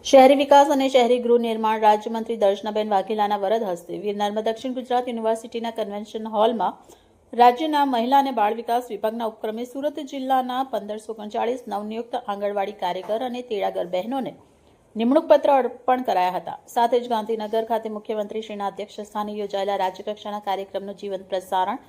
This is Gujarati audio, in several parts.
શહેરી વિકાસ અને શહેરી ગૃહ નિર્માણ રાજ્યમંત્રી દર્શનાબેન વાઘેલાના વરદ હસ્તે વીર નર્મદ દક્ષિણ ગુજરાત યુનિવર્સિટીના કન્વેન્શન હોલમાં રાજ્યના મહિલા અને બાળ વિકાસ વિભાગના ઉપક્રમે સુરત જિલ્લાના 1539 નવનિયુક્ત આંગણવાડી કાર્યકર અને તેડાગર બહેનોને નિમણૂક પત્ર અર્પણ કરાયા હતા। સાથે જ ગાંધીનગર ખાતે મુખ્યમંત્રીશ્રીના અધ્યક્ષસ્થાને યોજાયેલા રાજ્યકક્ષાના કાર્યક્રમનું જીવંત પ્રસારણ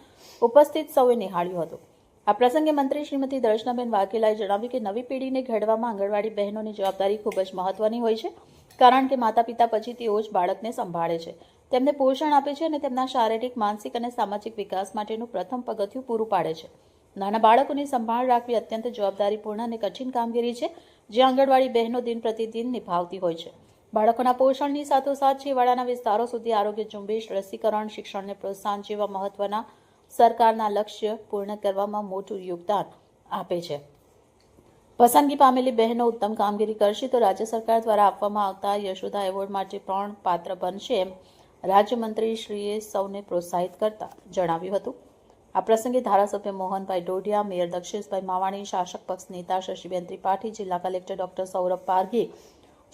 ઉપસ્થિત સૌએ નિહાળ્યું હતું। આ પ્રસંગે મંત્રી શ્રીમતી દર્શનાબેન વાઘેલાએ જણાવ્યું કે નવી પેઢીને ઘડવામાં આંગણવાડી બહેનોની જવાબદારી ખૂબ જ મહત્વની હોય છે, કારણ કે માતા પિતા પછી તેઓ જ બાળકને સંભાળે છે, તેમને પોષણ આપે છે અને તેમના શારીરિક, માનસિક અને સામાજિક વિકાસ માટેનું પ્રથમ પગથિયું પૂરું પાડે છે। નાના બાળકોની સંભાળ રાખવી અત્યંત જવાબદારીપૂર્ણ અને કઠિન કામગીરી છે, જે આંગણવાડી બહેનો દિન પ્રતિદિન નિભાવતી હોય છે। બાળકોના પોષણની સાથોસાથ છેવાડાના વિસ્તારો સુધી આરોગ્ય ઝુંબેશ, રસીકરણ, શિક્ષણને પ્રોત્સાહન જેવા મહત્વના સરકારના લક્ષ્ય પૂર્ણ કરવામાં મોટું યોગદાન આપે છે। પસંદગી પામેલી બહેનો ઉત્તમ કામગીરી કરશે તો રાજ્ય સરકાર દ્વારા આપવામાં આવતા યશોદા એવોર્ડ માટે પણ પાત્ર બનશે એમ રાજ્યમંત્રીશ્રીએ સૌને પ્રોત્સાહિત કરતા જણાવ્યું હતું। આ પ્રસંગે ધારાસભ્ય મોહનભાઈ ડોડિયા, મેયર દક્ષેશભાઈ માવાણી, શાસક પક્ષ નેતા શશીબેન ત્રિપાઠી, જિલ્લા કલેક્ટર ડોક્ટર સૌરભ પારઘી,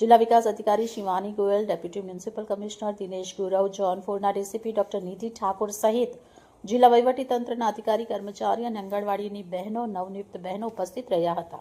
જિલ્લા વિકાસ અધિકારી Shivani Goyal, deputy municipal commissioner Dinesh Gurav, zone 4ના ડીસીપી ડોક્ટર નિધિ ઠાકોર સહિત જિલ્લા વહીવટીતંત્રના અધિકારી, કર્મચારી અને આંગણવાડીની બહેનો, નવનિયુક્ત બહેનો ઉપસ્થિત રહ્યા હતા।